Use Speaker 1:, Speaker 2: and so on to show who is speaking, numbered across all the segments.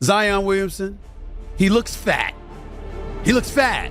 Speaker 1: Zion Williamson, he looks fat. He looks fat.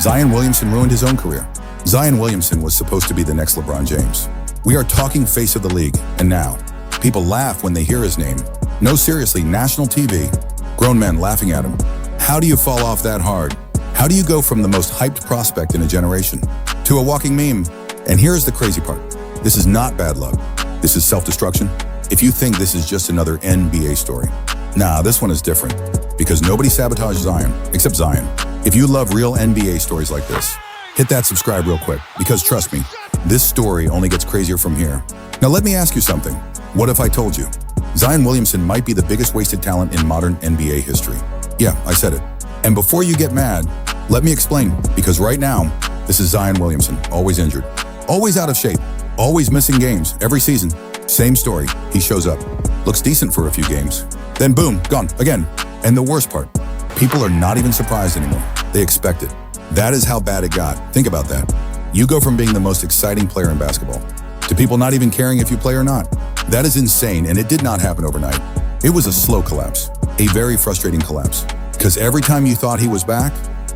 Speaker 2: Zion Williamson ruined his own career. Zion Williamson was supposed to be the next LeBron James. We are talking face of the league, and now, people laugh when they hear his name. No, seriously, national TV, grown men laughing at him. How do you fall off that hard? How do you go from the most hyped prospect in a generation to a walking meme? And here's the crazy part. This is not bad luck. This is self-destruction. If you think this is just another NBA story. Nah, this one is different, because nobody sabotaged Zion, except Zion. If you love real NBA stories like this, hit that subscribe real quick, because trust me, this story only gets crazier from here. Now let me ask you something. What if I told you? Zion Williamson might be the biggest wasted talent in modern NBA history. Yeah, I said it. And before you get mad, let me explain, because right now, this is Zion Williamson, always injured, always out of shape, always missing games, every season. Same story, he shows up, looks decent for a few games, then boom, gone, again. And the worst part, people are not even surprised anymore. They expect it. That is how bad it got. Think about that. You go from being the most exciting player in basketball to people not even caring if you play or not. That is insane, and it did not happen overnight. It was a slow collapse, a very frustrating collapse, because every time you thought he was back,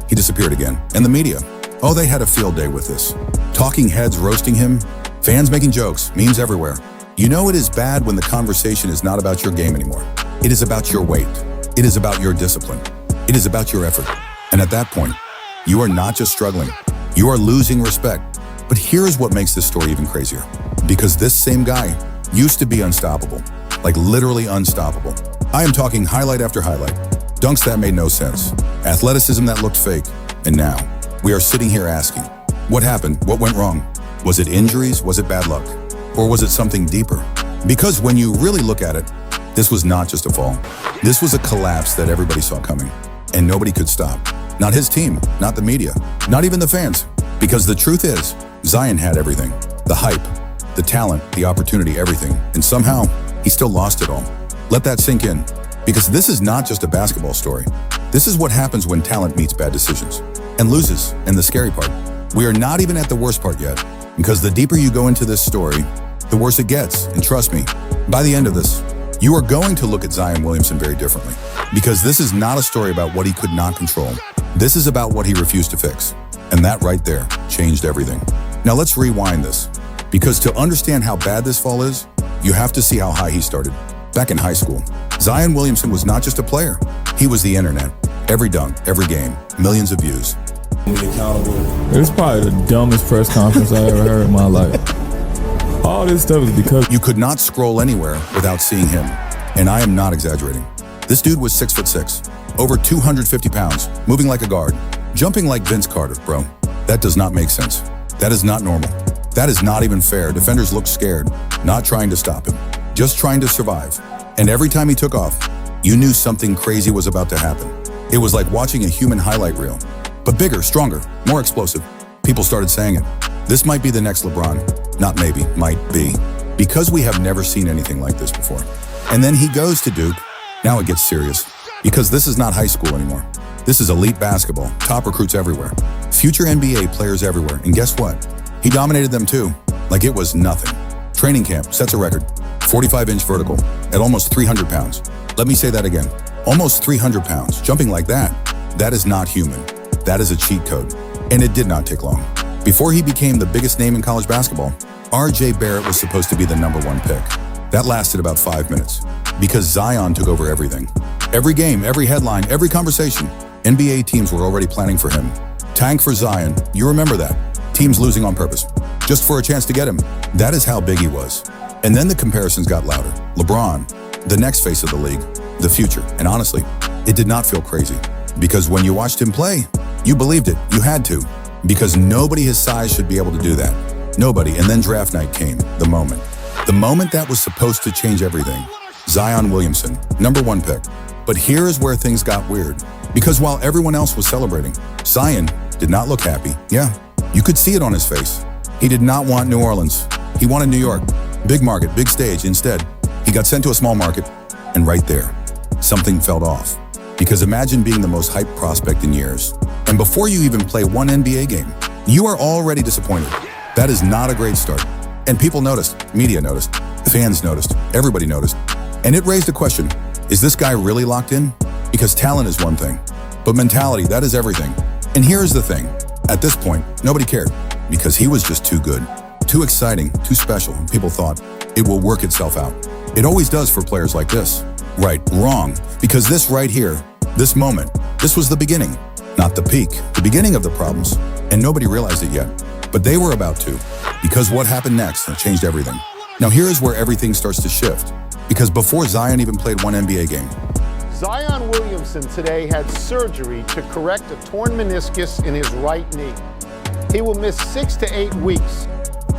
Speaker 2: he disappeared again. And the media, oh, they had a field day with this. Talking heads roasting him, fans making jokes, memes everywhere. You know it is bad when the conversation is not about your game anymore. It is about your weight. It is about your discipline. It is about your effort. And at that point, you are not just struggling, you are losing respect. But here's what makes this story even crazier. Because this same guy used to be unstoppable, like literally unstoppable. I am talking highlight after highlight, dunks that made no sense, athleticism that looked fake. And now, we are sitting here asking, what happened? What went wrong? Was it injuries? Was it bad luck? Or was it something deeper? Because when you really look at it, this was not just a fall. This was a collapse that everybody saw coming, and nobody could stop. Not his team, not the media, not even the fans. Because the truth is, Zion had everything. The hype, the talent, the opportunity, everything. And somehow, he still lost it all. Let that sink in. Because this is not just a basketball story. This is what happens when talent meets bad decisions and loses. And the scary part, we are not even at the worst part yet. Because the deeper you go into this story, the worse it gets. And trust me, by the end of this, you are going to look at Zion Williamson very differently. Because this is not a story about what he could not control. This is about what he refused to fix. And that right there changed everything. Now let's rewind this. Because to understand how bad this fall is, you have to see how high he started. Back in high school, Zion Williamson was not just a player. He was the internet. Every dunk, every game, millions of views.
Speaker 3: It was probably the dumbest press conference I ever heard in my life. All this stuff is because
Speaker 2: you could not scroll anywhere without seeing him. And I am not exaggerating. This dude was 6'6", over 250 pounds, moving like a guard, jumping like Vince Carter, bro. That does not make sense. That is not normal. That is not even fair. Defenders looked scared, not trying to stop him, just trying to survive. And every time he took off, you knew something crazy was about to happen. It was like watching a human highlight reel, but bigger, stronger, more explosive. People started saying it. This might be the next LeBron. Not maybe, might be. Because we have never seen anything like this before. And then he goes to Duke. Now it gets serious. Because this is not high school anymore. This is elite basketball, top recruits everywhere, future NBA players everywhere. And guess what? He dominated them too, like it was nothing. Training camp sets a record, 45-inch vertical at almost 300 pounds. Let me say that again, almost 300 pounds, jumping like that. That is not human. That is a cheat code. And it did not take long. Before he became the biggest name in college basketball, R.J. Barrett was supposed to be the #1 pick. That lasted about 5 minutes because Zion took over everything. Every game, every headline, every conversation, NBA teams were already planning for him. Tank for Zion, you remember that. Teams losing on purpose, just for a chance to get him. That is how big he was. And then the comparisons got louder. LeBron, the next face of the league, the future. And honestly, it did not feel crazy. Because when you watched him play, you believed it, you had to. Because nobody his size should be able to do that. Nobody. And then draft night came, the moment. The moment that was supposed to change everything. Zion Williamson, #1 pick. But here is where things got weird. Because while everyone else was celebrating, Zion did not look happy. Yeah, you could see it on his face. He did not want New Orleans. He wanted New York. Big market, big stage. Instead, he got sent to a small market. And right there, something felt off. Because imagine being the most hyped prospect in years. And before you even play one NBA game, you are already disappointed. That is not a great start. And people noticed, media noticed, fans noticed, everybody noticed. And it raised a question, is this guy really locked in? Because talent is one thing, but mentality, that is everything. And here's the thing, at this point, nobody cared, because he was just too good, too exciting, too special, and people thought it will work itself out. It always does for players like this. Right, wrong, because this right here, this moment, this was the beginning, not the peak, the beginning of the problems, and nobody realized it yet. But they were about to, because what happened next changed everything. Now here is where everything starts to shift, because before Zion even played one NBA game,
Speaker 4: Zion Williamson today had surgery to correct a torn meniscus in his right knee. He will miss 6 to 8 weeks.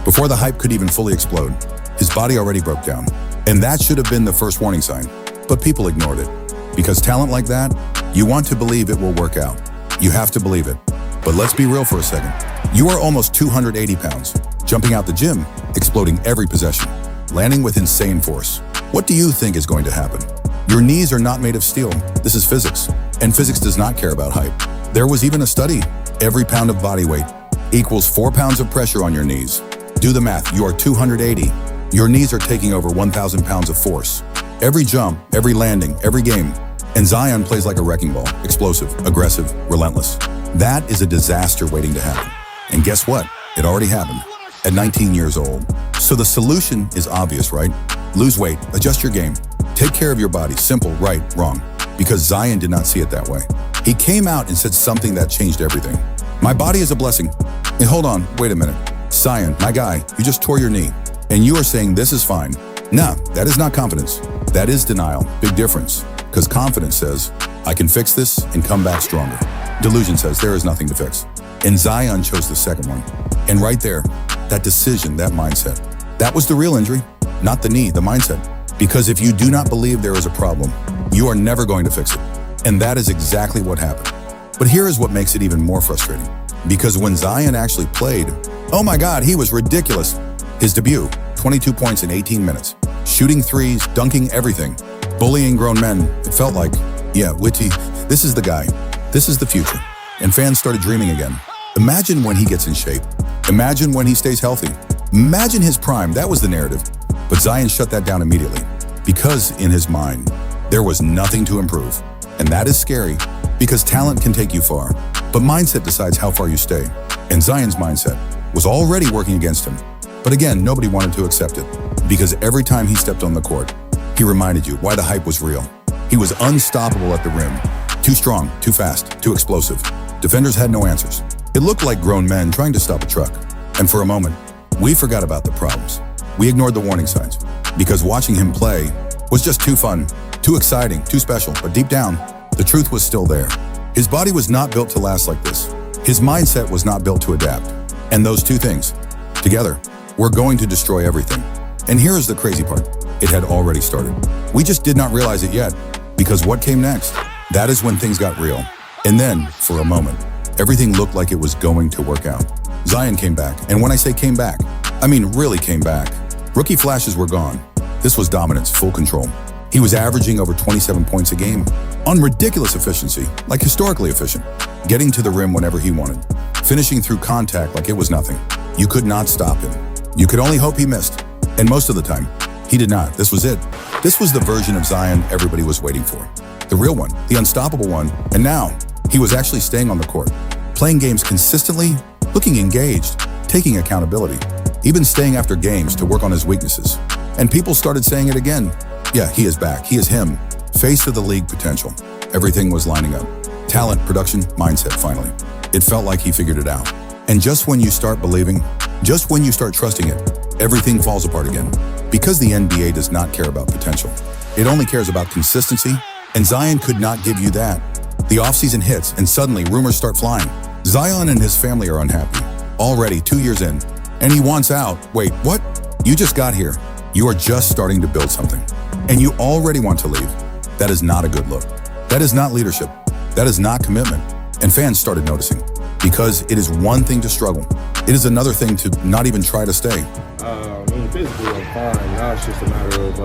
Speaker 2: Before the hype could even fully explode, his body already broke down. And that should have been the first warning sign, but people ignored it. Because talent like that, you want to believe it will work out. You have to believe it. But let's be real for a second. You are almost 280 pounds, jumping out the gym, exploding every possession, landing with insane force. What do you think is going to happen? Your knees are not made of steel. This is physics, and physics does not care about height. There was even a study. Every pound of body weight equals 4 pounds of pressure on your knees. Do the math, you are 280. Your knees are taking over 1,000 pounds of force. Every jump, every landing, every game. And Zion plays like a wrecking ball, explosive, aggressive, relentless. That is a disaster waiting to happen. And guess what? It already happened at 19 years old. So the solution is obvious, right? Lose weight, adjust your game, take care of your body, simple, right, wrong. Because Zion did not see it that way. He came out and said something that changed everything. My body is a blessing. And hold on, wait a minute. Zion, my guy, you just tore your knee. And you are saying this is fine. Nah, that is not confidence. That is denial. Big difference. Because confidence says, I can fix this and come back stronger. Delusion says there is nothing to fix. And Zion chose the second one. And right there, that decision, that mindset, that was the real injury, not the knee, the mindset. Because if you do not believe there is a problem, you are never going to fix it. And that is exactly what happened. But here is what makes it even more frustrating. Because when Zion actually played, oh my God, he was ridiculous. His debut, 22 points in 18 minutes, shooting threes, dunking everything, bullying grown men. It felt like, yeah, witty, this is the guy. This is the future. And fans started dreaming again. Imagine when he gets in shape. Imagine when he stays healthy. Imagine his prime. That was the narrative. But Zion shut that down immediately because in his mind, there was nothing to improve. And that is scary because talent can take you far, but mindset decides how far you stay. And Zion's mindset was already working against him. But again, nobody wanted to accept it because every time he stepped on the court, he reminded you why the hype was real. He was unstoppable at the rim. Too strong, too fast, too explosive. Defenders had no answers. It looked like grown men trying to stop a truck. And for a moment, we forgot about the problems. We ignored the warning signs because watching him play was just too fun, too exciting, too special. But deep down, the truth was still there. His body was not built to last like this. His mindset was not built to adapt. And those two things, together, were going to destroy everything. And here is the crazy part. It had already started. We just did not realize it yet because what came next? That is when things got real. And then, for a moment, everything looked like it was going to work out. Zion came back. And when I say came back, I mean really came back. Rookie flashes were gone. This was dominance, full control. He was averaging over 27 points a game on ridiculous efficiency, like historically efficient, getting to the rim whenever he wanted, finishing through contact like it was nothing. You could not stop him. You could only hope he missed. And most of the time, he did not. This was it. This was the version of Zion everybody was waiting for. The real one, the unstoppable one. And now, he was actually staying on the court, playing games consistently, looking engaged, taking accountability, even staying after games to work on his weaknesses. And people started saying it again. Yeah, he is back. He is him. Face of the league potential. Everything was lining up. Talent, production, mindset, finally. It felt like he figured it out. And just when you start believing, just when you start trusting it, everything falls apart again. Because the NBA does not care about potential. It only cares about consistency, and Zion could not give you that. The offseason hits, and suddenly rumors start flying. Zion and his family are unhappy. Already 2 years in, and he wants out. Wait, what? You just got here. You are just starting to build something, and you already want to leave. That is not a good look. That is not leadership. That is not commitment. And fans started noticing, because it is one thing to struggle. It is another thing to not even try to stay.
Speaker 5: I mean, physically I'm fine. Now it's just a matter of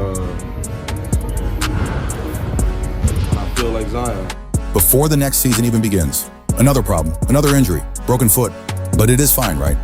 Speaker 5: I feel like Zion.
Speaker 2: Before the next season even begins, another problem, another injury, broken foot. But it is fine, right?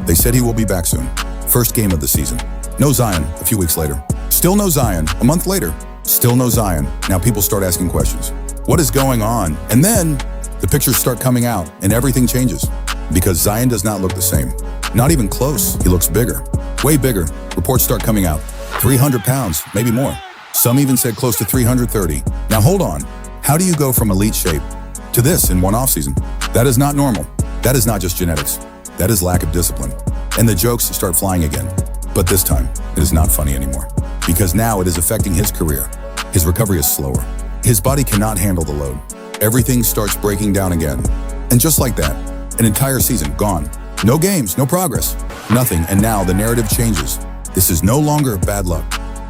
Speaker 2: They said he will be back soon. First game of the season. No Zion a few weeks later. Still no Zion a month later. Still no Zion. Now people start asking questions. What is going on? And then the pictures start coming out and everything changes because Zion does not look the same. Not even close. He looks bigger, way bigger. Reports start coming out. 300 pounds, maybe more. Some even said close to 330. Now hold on. How do you go from elite shape to this in one offseason? That is not normal. That is not just genetics. That is lack of discipline. And the jokes start flying again. But this time, it is not funny anymore. Because now it is affecting his career. His recovery is slower. His body cannot handle the load. Everything starts breaking down again. And just like that, an entire season gone. No games, no progress, nothing. And now the narrative changes. This is no longer bad luck.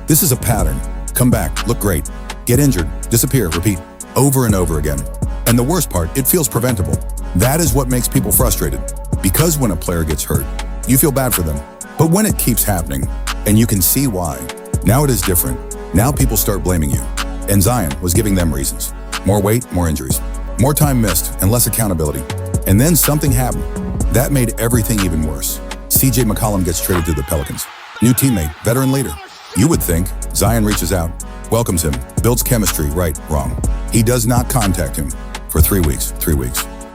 Speaker 2: This is a pattern. Come back, look great, get injured, disappear, repeat, over and over again. And the worst part, it feels preventable. That is what makes people frustrated. Because when a player gets hurt, you feel bad for them. But when it keeps happening, and you can see why, now it is different. Now people start blaming you. And Zion was giving them reasons. More weight, more injuries. More time missed, and less accountability. And then something happened. That made everything even worse. CJ McCollum gets traded to the Pelicans. New teammate, veteran leader. You would think Zion reaches out, welcomes him, builds chemistry, right, wrong. He does not contact him for 3 weeks.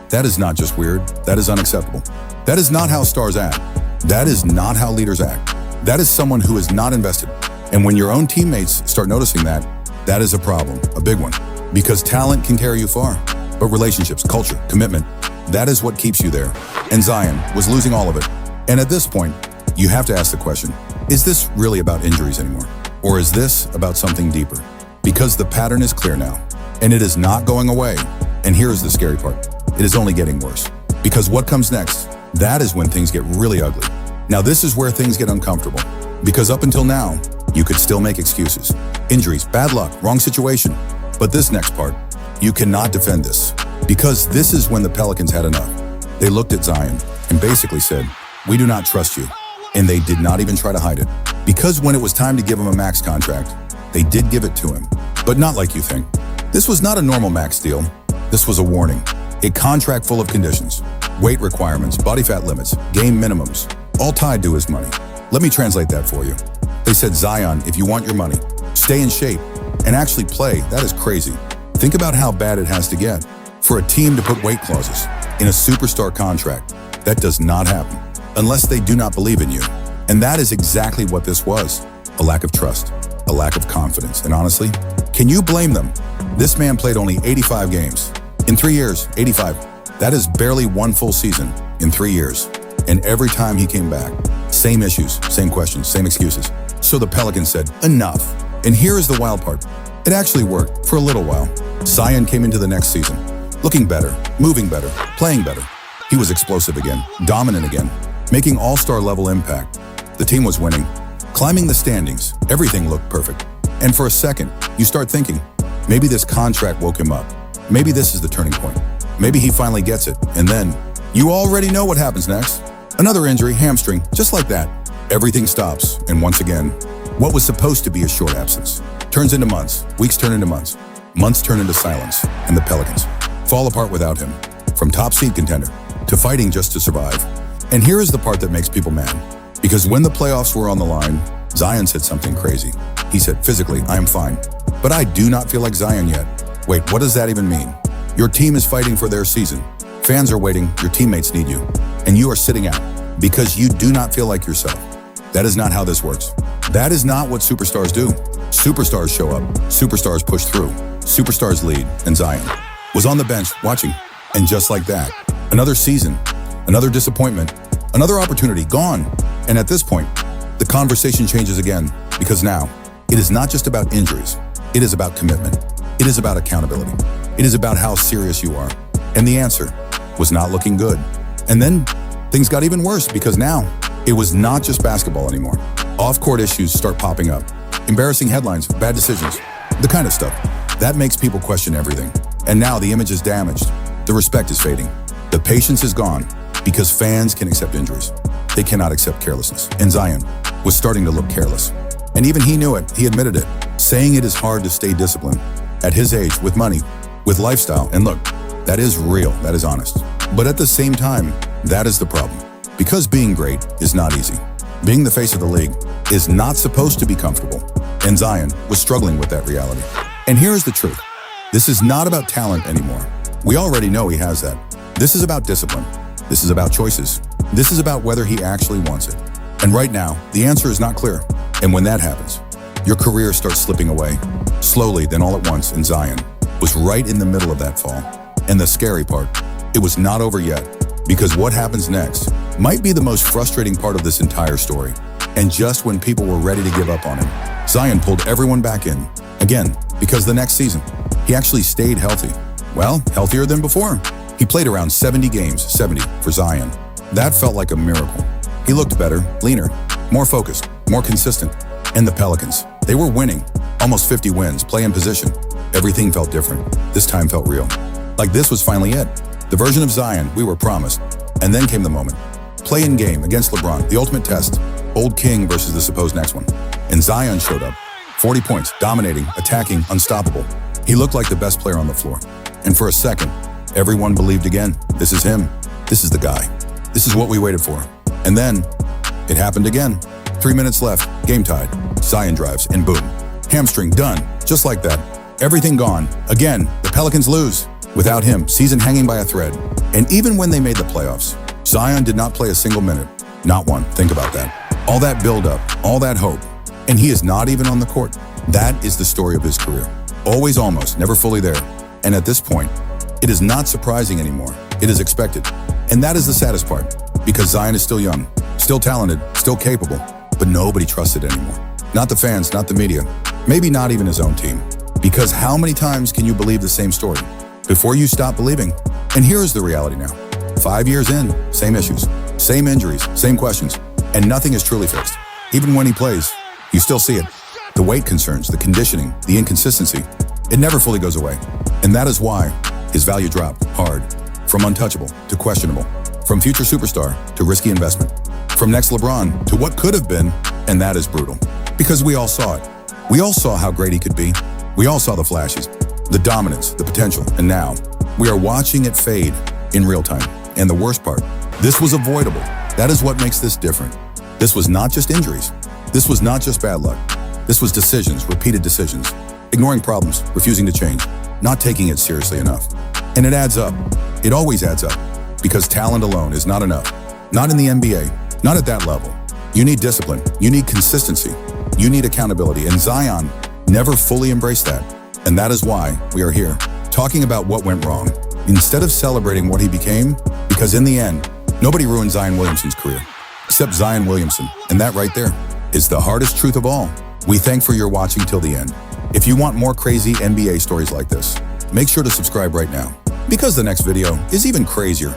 Speaker 2: That is not just weird, that is unacceptable. That is not how stars act. That is not how leaders act. That is someone who is not invested. And when your own teammates start noticing that, that is a problem, a big one. Because talent can carry you far. But relationships, culture, commitment, that is what keeps you there. And Zion was losing all of it. And at this point, you have to ask the question, is this really about injuries anymore? Or is this about something deeper? Because the pattern is clear now, and it is not going away. And here is the scary part. It is only getting worse. Because what comes next, that is when things get really ugly. Now this is where things get uncomfortable. Because up until now, you could still make excuses. Injuries, bad luck, wrong situation. But this next part, you cannot defend this. Because this is when the Pelicans had enough. They looked at Zion and basically said, we do not trust you. And they did not even try to hide it. Because when it was time to give him a max contract, they did give it to him. But not like you think. This was not a normal max deal. This was a warning. A contract full of conditions. Weight requirements, body fat limits, game minimums, all tied to his money. Let me translate that for you. They said, Zion, if you want your money, stay in shape and actually play. That is crazy. Think about how bad it has to get for a team to put weight clauses in a superstar contract. That does not happen unless they do not believe in you. And that is exactly what this was. A lack of trust, a lack of confidence. And honestly, can you blame them? This man played only 85 games. In 3 years, 85. That is barely one full season in 3 years. And every time he came back, same issues, same questions, same excuses. So the Pelicans said, enough. And here is the wild part. It actually worked for a little while. Zion came into the next season, looking better, moving better, playing better. He was explosive again, dominant again, making all-star level impact. The team was winning, climbing the standings. Everything looked perfect. And for a second, you start thinking, maybe this contract woke him up. Maybe this is the turning point. Maybe he finally gets it. And then, you already know what happens next. Another injury, hamstring, just like that. Everything stops. And once again, what was supposed to be a short absence turns into months. Weeks turn into months. Months turn into silence. And the Pelicans fall apart without him. From top seed contender to fighting just to survive. And here is the part that makes people mad. Because when the playoffs were on the line, Zion said something crazy. He said, physically, I am fine. But I do not feel like Zion yet. Wait, what does that even mean? Your team is fighting for their season. Fans are waiting, your teammates need you. And you are sitting out because you do not feel like yourself. That is not how this works. That is not what superstars do. Superstars show up. Superstars push through. Superstars lead. And Zion was on the bench watching. And just like that, another season, another disappointment, another opportunity gone. And at this point, the conversation changes again because now it is not just about injuries. It is about commitment. It is about accountability. It is about how serious you are. And the answer was not looking good. And then things got even worse because now it was not just basketball anymore. Off-court issues start popping up. Embarrassing headlines, bad decisions, the kind of stuff that makes people question everything. And now the image is damaged. The respect is fading. The patience is gone because fans can accept injuries. They cannot accept carelessness. And Zion was starting to look careless. And even he knew it. He admitted it, saying it is hard to stay disciplined at his age, with money, with lifestyle. And look, that is real. That is honest. But at the same time, that is the problem. Because being great is not easy. Being the face of the league is not supposed to be comfortable. and Zion was struggling with that reality. And here's the truth. This is not about talent anymore. We already know he has that. This is about discipline. This is about choices. This is about whether he actually wants it. And right now, the answer is not clear. And when that happens, your career starts slipping away. Slowly, then all at once, and Zion was right in the middle of that fall. And the scary part, it was not over yet, because what happens next might be the most frustrating part of this entire story. And just when people were ready to give up on him, Zion pulled everyone back in. Again, because the next season, he actually stayed healthy. Well, healthier than before. He played around 70 games, 70 for Zion. That felt like a miracle. He looked better, leaner, more focused, more consistent. And the Pelicans, they were winning. Almost 50 wins, play in position. Everything felt different. This time felt real. Like this was finally it. The version of Zion we were promised. And then came the moment. Play-in game against LeBron, the ultimate test. Old King versus the supposed next one. And Zion showed up. 40 points, dominating, attacking, unstoppable. He looked like the best player on the floor. And for a second, everyone believed again, this is him. This is the guy. This is what we waited for. And then, it happened again. 3 minutes left, game tied. Zion drives, and boom. Hamstring done, just like that. Everything gone. Again, the Pelicans lose. Without him, season hanging by a thread. And even when they made the playoffs, Zion did not play a single minute. Not one, think about that. All that build-up, all that hope. And he is not even on the court. That is the story of his career. Always almost, never fully there. And at this point, it is not surprising anymore. It is expected. And that is the saddest part, because Zion is still young, still talented, still capable, but nobody trusts it anymore. Not the fans, not the media, maybe not even his own team. Because how many times can you believe the same story before you stop believing? And here is the reality now. 5 years in, same issues, same injuries, same questions, and nothing is truly fixed. Even when he plays, you still see it. The weight concerns, the conditioning, the inconsistency, it never fully goes away. And that is why his value dropped hard, from untouchable to questionable, from future superstar to risky investment, from next LeBron to what could have been, and that is brutal. Because we all saw it. We all saw how great he could be. We all saw the flashes, the dominance, the potential, and now we are watching it fade in real time. And the worst part, this was avoidable. That is what makes this different. This was not just injuries. This was not just bad luck. This was decisions, repeated decisions, ignoring problems, refusing to change, not taking it seriously enough. And it adds up. It always adds up, because talent alone is not enough. Not in the NBA, not at that level. You need discipline, you need consistency, you need accountability, and Zion never fully embraced that. And that is why we are here, talking about what went wrong, instead of celebrating what he became, because in the end, nobody ruined Zion Williamson's career, except Zion Williamson, and that right there is the hardest truth of all. We thank for your watching till the end. If you want more crazy NBA stories like this, make sure to subscribe right now, because the next video is even crazier.